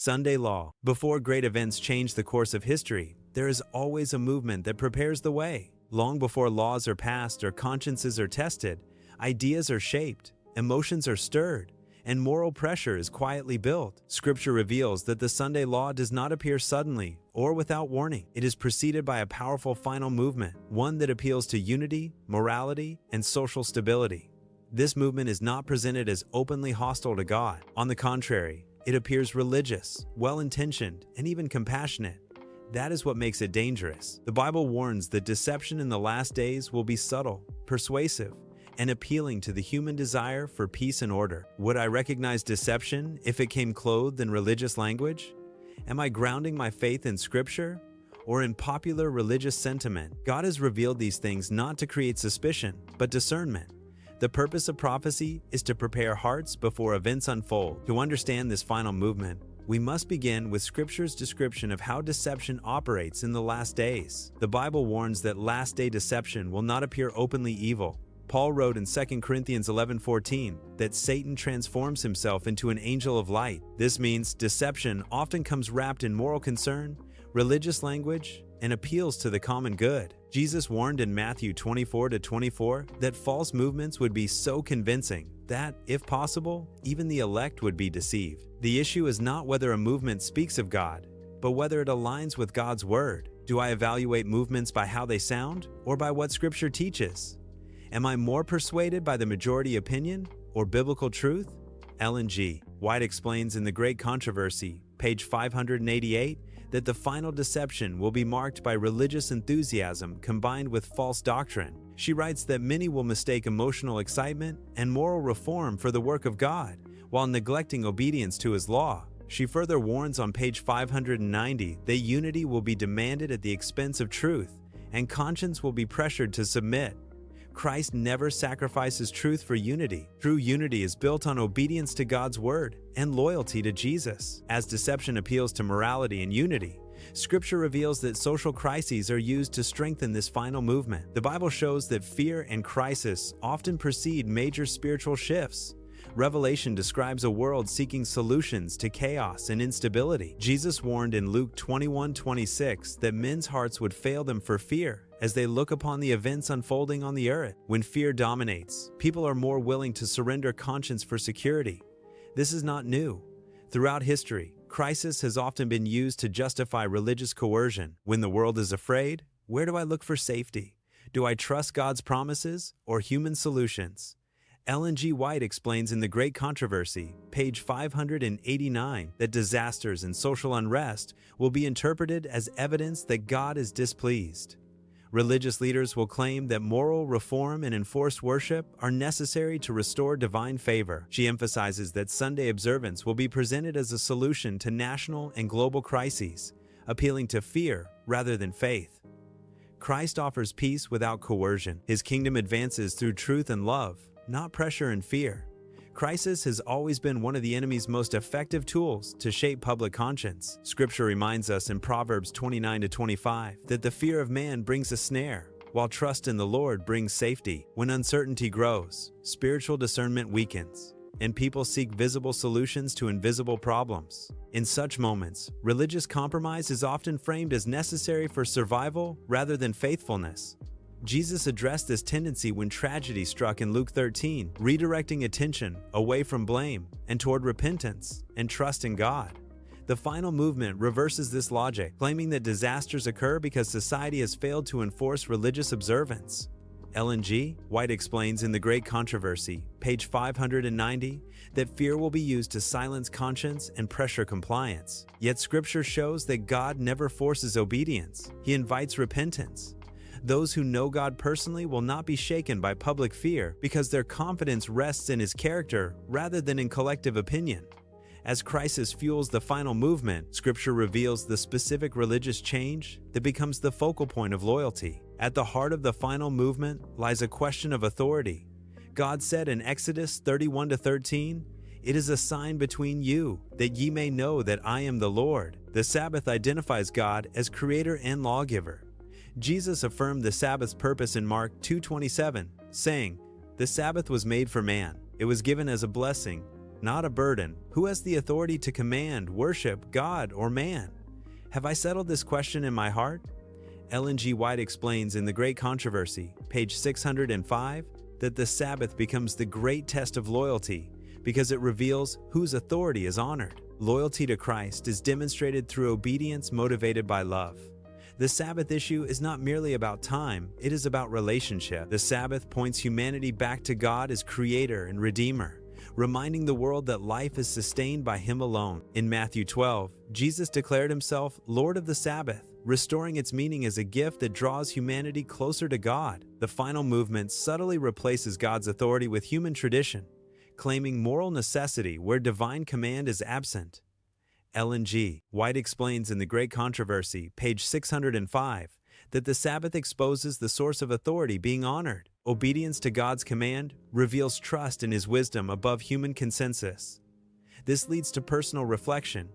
Sunday law. Before great events change the course of history, there is always a movement that prepares the way. Long before laws are passed or consciences are tested, ideas are shaped, emotions are stirred, and moral pressure is quietly built. Scripture reveals that the Sunday law does not appear suddenly or without warning. It is preceded by a powerful final movement, one that appeals to unity, morality, and social stability. This movement is not presented as openly hostile to God. On the contrary, it appears religious, well-intentioned, and even compassionate. That is what makes it dangerous. The Bible warns that deception in the last days will be subtle, persuasive, and appealing to the human desire for peace and order. Would I recognize deception if it came clothed in religious language? Am I grounding my faith in Scripture or in popular religious sentiment? God has revealed these things not to create suspicion, but discernment. The purpose of prophecy is to prepare hearts before events unfold. To understand this final movement, we must begin with Scripture's description of how deception operates in the last days. The Bible warns that last-day deception will not appear openly evil. Paul wrote in 2 Corinthians 11:14 that Satan transforms himself into an angel of light. This means deception often comes wrapped in moral concern, religious language, and appeals to the common good. Jesus warned in Matthew 24:24 that false movements would be so convincing that, if possible, even the elect would be deceived. The issue is not whether a movement speaks of God, but whether it aligns with God's word. Do I evaluate movements by how they sound or by what Scripture teaches? Am I more persuaded by the majority opinion or biblical truth? Ellen G. White explains in The Great Controversy, page 588, that the final deception will be marked by religious enthusiasm combined with false doctrine. She writes that many will mistake emotional excitement and moral reform for the work of God, while neglecting obedience to His law. She further warns on page 590 that unity will be demanded at the expense of truth, and conscience will be pressured to submit. Christ never sacrifices truth for unity. True unity is built on obedience to God's word and loyalty to Jesus. As deception appeals to morality and unity, Scripture reveals that social crises are used to strengthen this final movement. The Bible shows that fear and crisis often precede major spiritual shifts. Revelation describes a world seeking solutions to chaos and instability. Jesus warned in Luke 21:26 that men's hearts would fail them for fear as they look upon the events unfolding on the earth. When fear dominates, people are more willing to surrender conscience for security. This is not new. Throughout history, crisis has often been used to justify religious coercion. When the world is afraid, where do I look for safety? Do I trust God's promises or human solutions? Ellen G. White explains in The Great Controversy, page 589, that disasters and social unrest will be interpreted as evidence that God is displeased. Religious leaders will claim that moral reform and enforced worship are necessary to restore divine favor. She emphasizes that Sunday observance will be presented as a solution to national and global crises, appealing to fear rather than faith. Christ offers peace without coercion. His kingdom advances through truth and love, not pressure and fear. Crisis has always been one of the enemy's most effective tools to shape public conscience. Scripture reminds us in Proverbs 29:25 that the fear of man brings a snare, while trust in the Lord brings safety. When uncertainty grows, spiritual discernment weakens, and people seek visible solutions to invisible problems. In such moments, religious compromise is often framed as necessary for survival rather than faithfulness. Jesus addressed this tendency when tragedy struck in Luke 13, redirecting attention away from blame and toward repentance and trust in God. The final movement reverses this logic, claiming that disasters occur because society has failed to enforce religious observance. Ellen G. White explains in The Great Controversy, page 590, that fear will be used to silence conscience and pressure compliance. Yet Scripture shows that God never forces obedience. He invites repentance. Those who know God personally will not be shaken by public fear because their confidence rests in His character rather than in collective opinion. As crisis fuels the final movement, Scripture reveals the specific religious change that becomes the focal point of loyalty. At the heart of the final movement lies a question of authority. God said in Exodus 31:13, "It is a sign between you, that ye may know that I am the Lord." The Sabbath identifies God as creator and lawgiver. Jesus affirmed the Sabbath's purpose in Mark 2:27, saying, "The Sabbath was made for man. It was given as a blessing, not a burden. Who has the authority to command, worship, God or man? Have I settled this question in my heart? Ellen G. White explains in The Great Controversy, page 605, that the Sabbath becomes the great test of loyalty because it reveals whose authority is honored. Loyalty to Christ is demonstrated through obedience motivated by love. The Sabbath issue is not merely about time, it is about relationship. The Sabbath points humanity back to God as Creator and Redeemer, reminding the world that life is sustained by Him alone. In Matthew 12, Jesus declared Himself Lord of the Sabbath, restoring its meaning as a gift that draws humanity closer to God. The final movement subtly replaces God's authority with human tradition, claiming moral necessity where divine command is absent. Ellen G. White explains in The Great Controversy, page 605, that the Sabbath exposes the source of authority being honored. Obedience to God's command reveals trust in His wisdom above human consensus. This leads to personal reflection.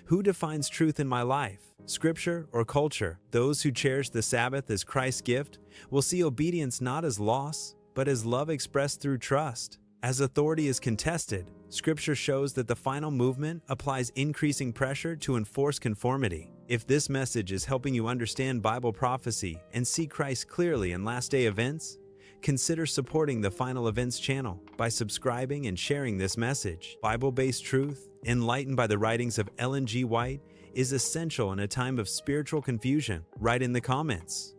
Who defines truth in my life, Scripture or culture? Those who cherish the Sabbath as Christ's gift will see obedience not as loss, but as love expressed through trust. As authority is contested, Scripture shows that the final movement applies increasing pressure to enforce conformity. If this message is helping you understand Bible prophecy and see Christ clearly in last-day events, consider supporting the Final Events channel by subscribing and sharing this message. Bible-based truth, enlightened by the writings of Ellen G. White, is essential in a time of spiritual confusion. Write in the comments,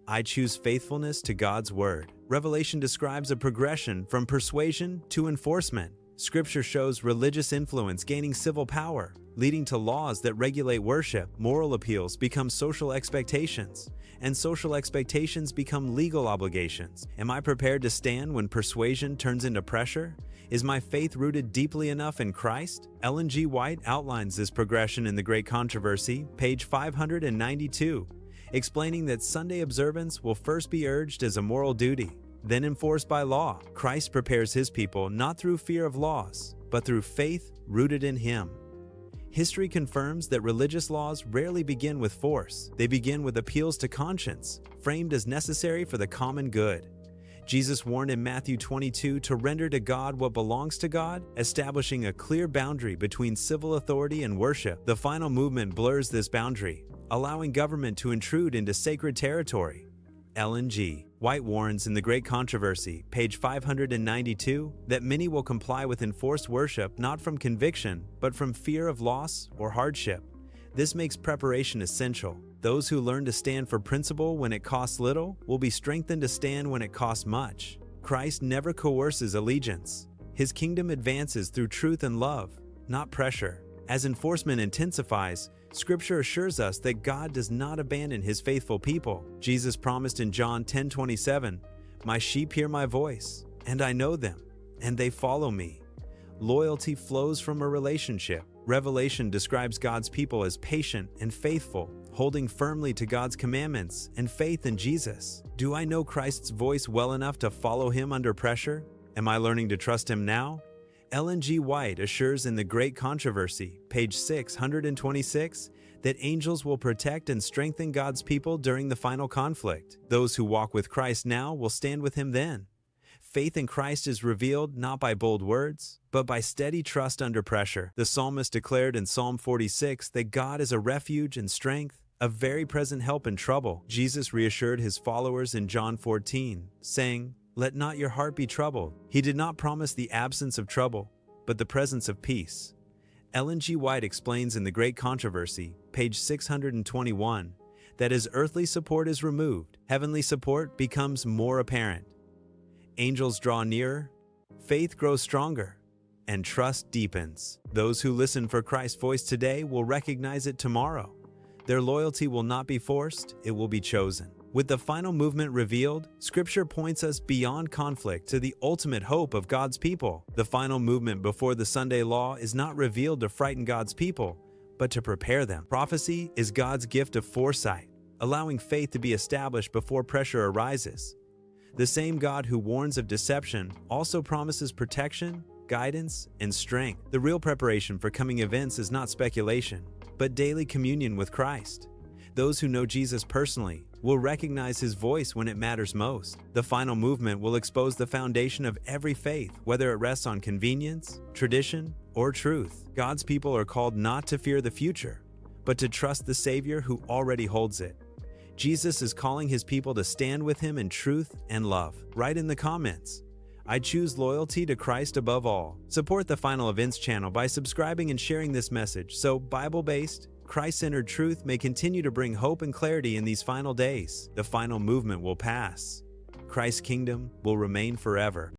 I choose faithfulness to God's Word. Revelation describes a progression from persuasion to enforcement. Scripture shows religious influence gaining civil power, leading to laws that regulate worship. Moral appeals become social expectations, and social expectations become legal obligations. Am I prepared to stand when persuasion turns into pressure? Is my faith rooted deeply enough in Christ? Ellen G. White outlines this progression in The Great Controversy, page 592. Explaining that Sunday observance will first be urged as a moral duty, then enforced by law. Christ prepares His people not through fear of loss, but through faith rooted in Him. History confirms that religious laws rarely begin with force. They begin with appeals to conscience, framed as necessary for the common good. Jesus warned in Matthew 22 to render to God what belongs to God, establishing a clear boundary between civil authority and worship. The final movement blurs this boundary, allowing government to intrude into sacred territory. Ellen G. White warns in The Great Controversy, page 592, that many will comply with enforced worship not from conviction, but from fear of loss or hardship. This makes preparation essential. Those who learn to stand for principle when it costs little will be strengthened to stand when it costs much. Christ never coerces allegiance. His kingdom advances through truth and love, not pressure. As enforcement intensifies, Scripture assures us that God does not abandon His faithful people. Jesus promised in John 10:27, "My sheep hear my voice, and I know them, and they follow me." Loyalty flows from a relationship. Revelation describes God's people as patient and faithful, holding firmly to God's commandments and faith in Jesus. Do I know Christ's voice well enough to follow Him under pressure? Am I learning to trust Him now? Ellen G. White assures in The Great Controversy, page 626, that angels will protect and strengthen God's people during the final conflict. Those who walk with Christ now will stand with Him then. Faith in Christ is revealed not by bold words, but by steady trust under pressure. The psalmist declared in Psalm 46 that God is a refuge and strength, a very present help in trouble. Jesus reassured His followers in John 14, saying, "Let not your heart be troubled." He did not promise the absence of trouble, but the presence of peace. Ellen G. White explains in The Great Controversy, page 621, that as earthly support is removed, heavenly support becomes more apparent. Angels draw nearer, faith grows stronger, and trust deepens. Those who listen for Christ's voice today will recognize it tomorrow. Their loyalty will not be forced, it will be chosen. With the final movement revealed, Scripture points us beyond conflict to the ultimate hope of God's people. The final movement before the Sunday law is not revealed to frighten God's people, but to prepare them. Prophecy is God's gift of foresight, allowing faith to be established before pressure arises. The same God who warns of deception also promises protection, guidance, and strength. The real preparation for coming events is not speculation, but daily communion with Christ. Those who know Jesus personally will recognize his voice when it matters most. The final movement will expose the foundation of every faith, whether it rests on convenience, tradition, or truth. God's people are called not to fear the future, but to trust the Savior who already holds it. Jesus is calling his people to stand with him in truth and love. Write in the comments, "I choose loyalty to Christ above all." Support the Final Events channel by subscribing and sharing this message so Bible-based, Christ-centered truth may continue to bring hope and clarity in these final days. The final movement will pass. Christ's kingdom will remain forever.